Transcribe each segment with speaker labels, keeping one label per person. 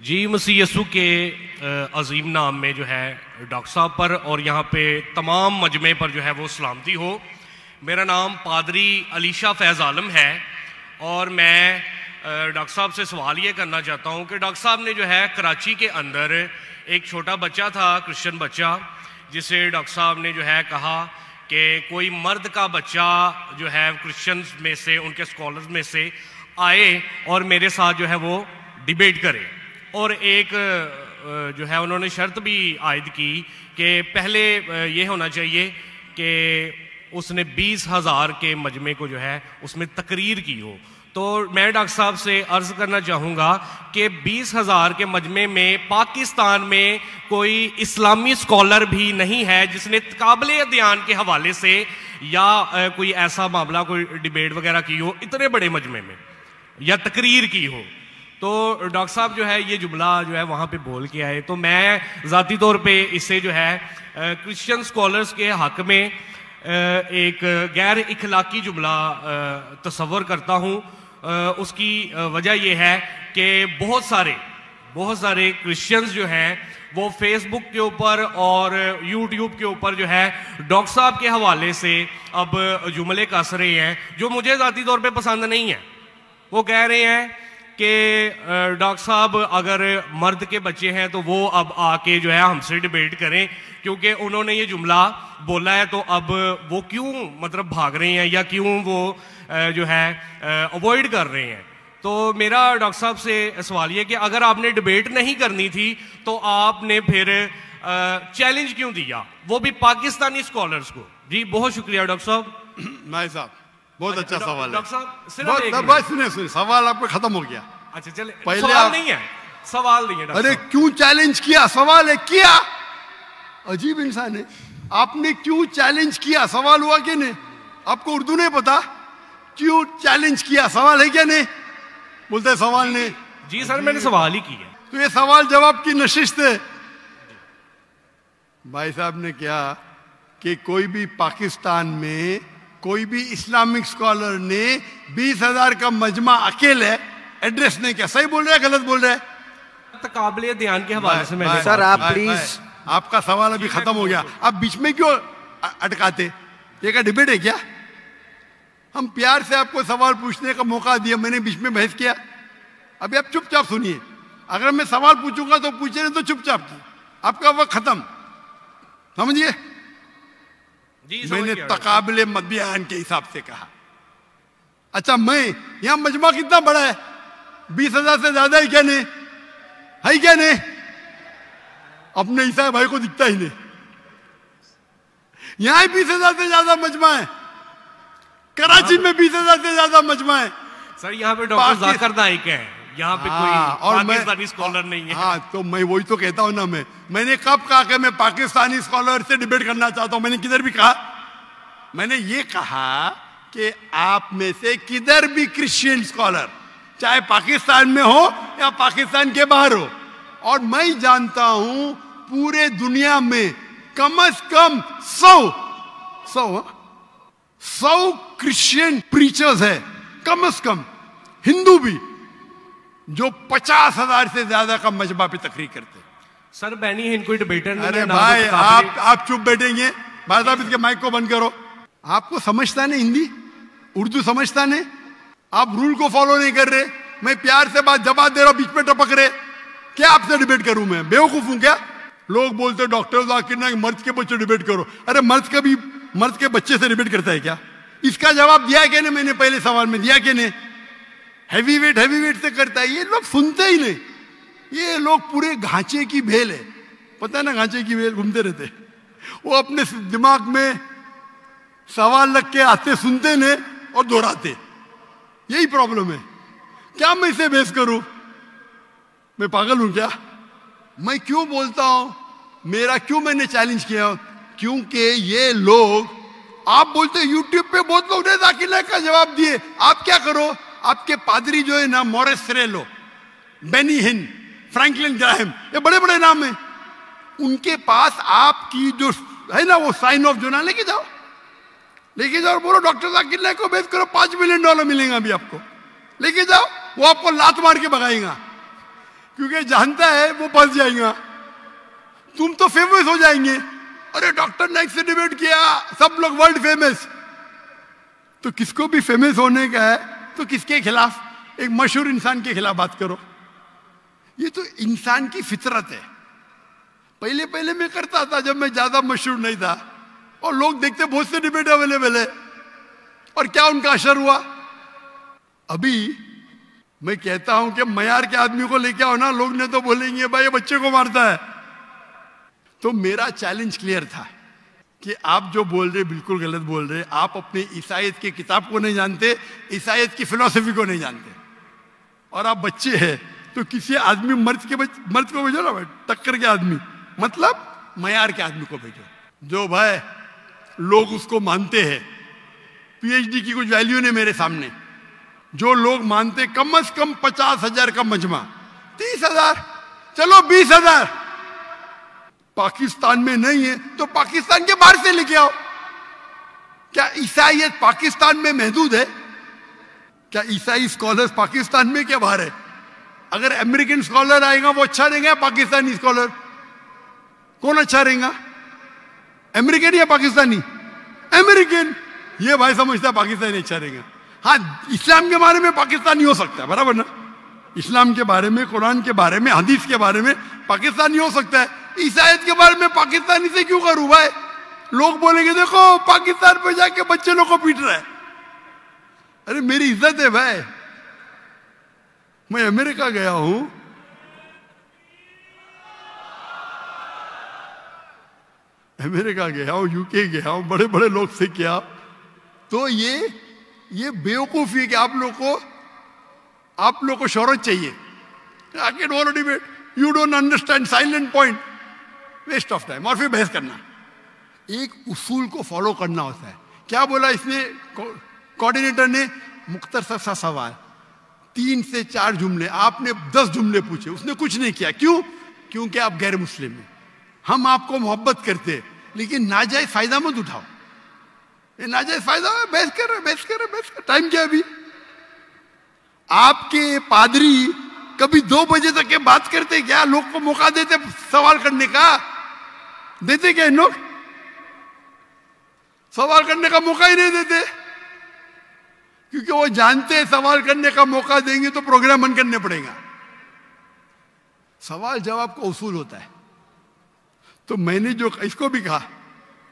Speaker 1: जी मसीह यसु के अजीम नाम में जो है डॉक्टर साहब पर और यहाँ पे तमाम मजमे पर जो है वो सलामती हो। मेरा नाम पादरी अलीशा फैज़ आलम है और मैं डॉक्टर साहब से सवाल ये करना चाहता हूँ कि डॉक्टर साहब ने जो है कराची के अंदर एक छोटा बच्चा था, क्रिश्चियन बच्चा, जिसे डॉक्टर साहब ने जो है कहा कि कोई मर्द का बच्चा जो है क्रिश्चियंस में से, उनके स्कॉलर्स में से आए और मेरे साथ जो है वो डिबेट करे। और एक जो है उन्होंने शर्त भी आयद की कि पहले ये होना चाहिए कि उसने 20,000 के मजमे को जो है उसमें तकरीर की हो। तो मैं डॉक्टर साहब से अर्ज़ करना चाहूँगा कि 20,000 के मजमे में पाकिस्तान में कोई इस्लामी स्कॉलर भी नहीं है जिसने काबिल अध्ययन के हवाले से या कोई ऐसा मामला, कोई डिबेट वगैरह की हो इतने बड़े मजमे में या तकरीर की हो। तो डॉक्टर साहब जो है ये जुमला जो है वहाँ पे बोल के आए, तो मैं ज़ाती तौर पे इससे जो है क्रिश्चियन स्कॉलर्स के हक़ में एक गैर इखलाकी जुमला तस्वर करता हूँ। उसकी वजह यह है कि बहुत सारे क्रिश्चियंस जो हैं वो फेसबुक के ऊपर और यूट्यूब के ऊपर जो है डॉक्टर साहब के हवाले से अब जुमले कस रहे हैं जो मुझे ज़ाती तौर पे पसंद नहीं है। वो कह रहे हैं कि डॉक्टर साहब अगर मर्द के बच्चे हैं तो वो अब आके जो है हमसे डिबेट करें, क्योंकि उन्होंने ये जुमला बोला है, तो अब वो क्यों मतलब भाग रहे हैं या क्यों वो जो है अवॉइड कर रहे हैं। तो मेरा डॉक्टर साहब से सवाल ये कि अगर आपने डिबेट नहीं करनी थी तो आपने फिर चैलेंज क्यों दिया, वो भी पाकिस्तानी स्कॉलर्स को। जी बहुत शुक्रिया डॉक्टर साहब।
Speaker 2: मैं साहब बहुत अच्छा सवाल है।
Speaker 1: डॉक्टर साहब
Speaker 2: बस सुने सवाल आपका खत्म हो गया।
Speaker 1: अच्छा चले,
Speaker 2: पहले
Speaker 1: सवाल नहीं है, सवाल नहीं है।
Speaker 2: अरे क्यों चैलेंज किया, सवाल है किया। अजीब इंसान है, आपने क्यों चैलेंज किया, सवाल हुआ कि नहीं। आपको उर्दू नहीं पता, क्यों चैलेंज किया, सवाल है क्या नहीं। बोलते सवाल नहीं।
Speaker 1: जी सर मैंने सवाल ही किया।
Speaker 2: तो ये सवाल जवाब की नशिस्त है। भाई साहब ने क्या कि कोई भी पाकिस्तान में कोई भी इस्लामिक स्कॉलर ने 20,000 का मजमा अकेले एड्रेस नहीं किया। सही बोल रहे हैं, गलत बोल रहे हैं।
Speaker 1: काबिल ध्यान के हवाले से मैंने
Speaker 3: सर आप प्लीज,
Speaker 2: आपका सवाल अभी खत्म हो गया, आप बीच में क्यों अटकाते। ये क्या डिबेट है क्या। हम प्यार से आपको सवाल पूछने का मौका दिया, मैंने बीच में बहस किया। अभी आप चुपचाप सुनिए, अगर मैं सवाल पूछूंगा तो पूछे नहीं तो चुपचाप, आपका वक्त खत्म, समझिए। मैंने तकाबिले बयान के हिसाब से कहा। अच्छा मैं यहां मजमा कितना बड़ा है, 20,000 से ज्यादा है क्या नहीं, है क्या नहीं। अपने ईसाई भाई को दिखता ही नहीं, यहां 20,000 से ज्यादा मजमा है, कराची में 20,000 से ज्यादा मजमा है।
Speaker 1: सर यहाँ पे डॉक्टर जाकिर नाइक है, यहाँ पे कोई पाकिस्तानी स्कॉलर नहीं है।
Speaker 2: हाँ तो मैं वही तो कहता हूं ना, मैंने कब कहा कि मैं पाकिस्तानी स्कॉलर से डिबेट करना चाहता हूं। मैंने किधर भी कहा, मैंने ये कहा कि आप में से किधर भी क्रिश्चियन स्कॉलर चाहे पाकिस्तान में हो या पाकिस्तान के बाहर हो, और मैं जानता हूं पूरे दुनिया में कम से कम 100 क्रिश्चियन प्रीचर्स है, कम से कम हिंदू भी, जो 50,000 से ज्यादा का मजमा पे तकरीर करते हैं।
Speaker 1: सर बैनी हिंद कोई डिबेटर नहीं।
Speaker 2: अरे भाई आप चुप बैठेंगे। भाई साहब इसके माइक को बंद करो। आपको समझता नहीं हिंदी, उर्दू समझता नहीं, आप रूल को फॉलो नहीं कर रहे। मैं प्यार से बात जवाब दे रहा हूं, बीच में टपक रहे। क्या आपसे डिबेट करूं मैं, बेवकूफ हूं क्या। लोग बोलते डॉक्टर जाकिर नाइक मर्द के बच्चे डिबेट करो। अरे मर्द के बच्चे से डिबेट करता है क्या। इसका जवाब दिया क्या नहीं, मैंने पहले सवाल में दिया कि नहीं। हैवी वेट से करता है, ये लोग सुनते ही नहीं। ये लोग पूरे घांचे की भेल है, पता है ना, घांचे की भेल घूमते रहते। वो अपने दिमाग में सवाल रख के आते, सुनते नहीं और दोहराते। यही प्रॉब्लम है। क्या मैं इसे बहस करूं, मैं पागल हूं क्या। मैं क्यों बोलता हूं, मैंने चैलेंज किया, क्योंकि ये लोग, आप बोलते यूट्यूब पे बहुत लोग ने जाकिर नाइक का जवाब दिए। आप क्या करो, आपके पादरी जो है ना, मॉरिस सेरेलो, बेनी हिन, फ्रैंकलिन ग्राहम, ये बड़े बड़े नाम हैं, उनके पास आपकी जो है ना वो साइन ऑफ जो ना लेके जाओ और बोलो डॉक्टर जाकिर नाइक को बेच करो, $5 मिलियन मिलेगा अभी आपको, लेके जाओ। वो आपको लात मार के भगाएगा। क्योंकि जानता है वो फंस जाएगा। तुम तो फेमस हो जाएंगे, अरे डॉक्टर नाइक से डिबेट किया, सब लोग वर्ल्ड फेमस। तो किसको भी फेमस होने का है तो किसके खिलाफ? एक मशहूर इंसान के खिलाफ बात करो। ये तो इंसान की फितरत है। पहले पहले मैं करता था जब मैं ज्यादा मशहूर नहीं था, और लोग देखते बहुत से डिबेट अवेलेबल है, और क्या उनका असर हुआ? अभी मैं कहता हूं कि मयार के आदमी को लेके आओ ना, लोग ने तो बोलेंगे भाई ये बच्चे को मारता है। तो मेरा चैलेंज क्लियर था कि आप जो बोल रहे बिल्कुल गलत बोल रहे। आप अपने ईसाइयत की किताब को नहीं जानते, ईसाइयत की फिलॉसफी को नहीं जानते, और आप बच्चे हैं। तो किसी आदमी मर्द को भेजो ना भाई, टक्कर के आदमी, मतलब मयार के आदमी को भेजो, जो भाई लोग उसको मानते हैं। पीएचडी की कुछ वैल्यू नहीं मेरे सामने। जो लोग मानते कम से कम 50,000 का मजमा, 30,000, चलो 20,000। पाकिस्तान में नहीं है तो पाकिस्तान के बाहर से लेके आओ। क्या ईसाइयत पाकिस्तान में महदूद है? क्या ईसाई स्कॉलर्स पाकिस्तान में क्या बाहर है? अगर अमेरिकन स्कॉलर आएगा वो अच्छा रहेगा, पाकिस्तानी स्कॉलर कौन अच्छा रहेगा? अमेरिकन या पाकिस्तानी? अमेरिकन। ये भाई समझता है पाकिस्तानी अच्छा रहेगा। हाँ, इस्लाम के बारे में पाकिस्तानी हो सकता है, बराबर ना? इस्लाम के बारे में, कुरान के बारे में, हदीस के बारे में पाकिस्तानी हो सकता है। ईसाइयत के बारे में पाकिस्तानी से क्यों करूं भाई? लोग बोलेंगे देखो पाकिस्तान पे जाके बच्चे लोग को पीट रहा है। अरे मेरी इज्जत है भाई, मैं अमेरिका गया हूं, अमेरिका गया हूं, यूके गया हूं, बड़े बड़े लोग से किया। तो ये बेवकूफी है कि आप लोग को शोहरत चाहिए। I can want to debate. You don't understand silent point. Waste of time. और फिर बहस करना। एक उसूल को फॉलो करना होता है। क्या बोला इसने कोऑर्डिनेटर ने? मुख्तसर सा सवाल, 3 से 4 जुमले, आपने 10 जुमले पूछे, उसने कुछ नहीं किया। क्यों? क्योंकि आप गैर मुस्लिम हैं। हम आपको मोहब्बत करते हैं, लेकिन नाजायज फायदा मत उठाओ। ये नाजायज फायदा है, बहस कर। टाइम क्या अभी? आपके पादरी कभी 2 बजे तक के बात करते क्या? लोग को मौका देते सवाल करने का? देते क्या इन लोग? सवाल करने का मौका ही नहीं देते, क्योंकि वो जानते हैं सवाल करने का मौका देंगे तो प्रोग्राम बंद करने पड़ेगा। सवाल जवाब का उसूल होता है। तो मैंने जो इसको भी कहा,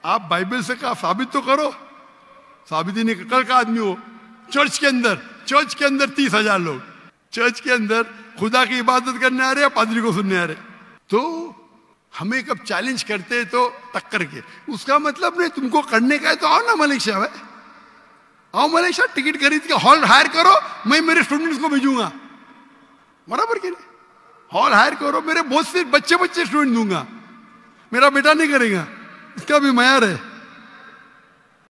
Speaker 2: आप बाइबल से कहा साबित तो करो। साबित ही नहीं। कल का आदमी हो चर्च के अंदर 30,000 लोग, चर्च के अंदर खुदा की इबादत करने आ रहे हैं, पादरी को सुनने आ रहे। तो हमें कब चैलेंज करते हैं तो टक्कर के, उसका मतलब नहीं तुमको करने का है तो आओ ना मलेशिया में, आओ मलेशिया, टिकट खरीद के हॉल हायर करो, मैं मेरे स्टूडेंट्स को भेजूंगा, बराबर के नहीं? हॉल हायर करो, मेरे बहुत से बच्चे स्टूडेंट दूंगा, मेरा बेटा नहीं करेगा, इसका भी मयार है।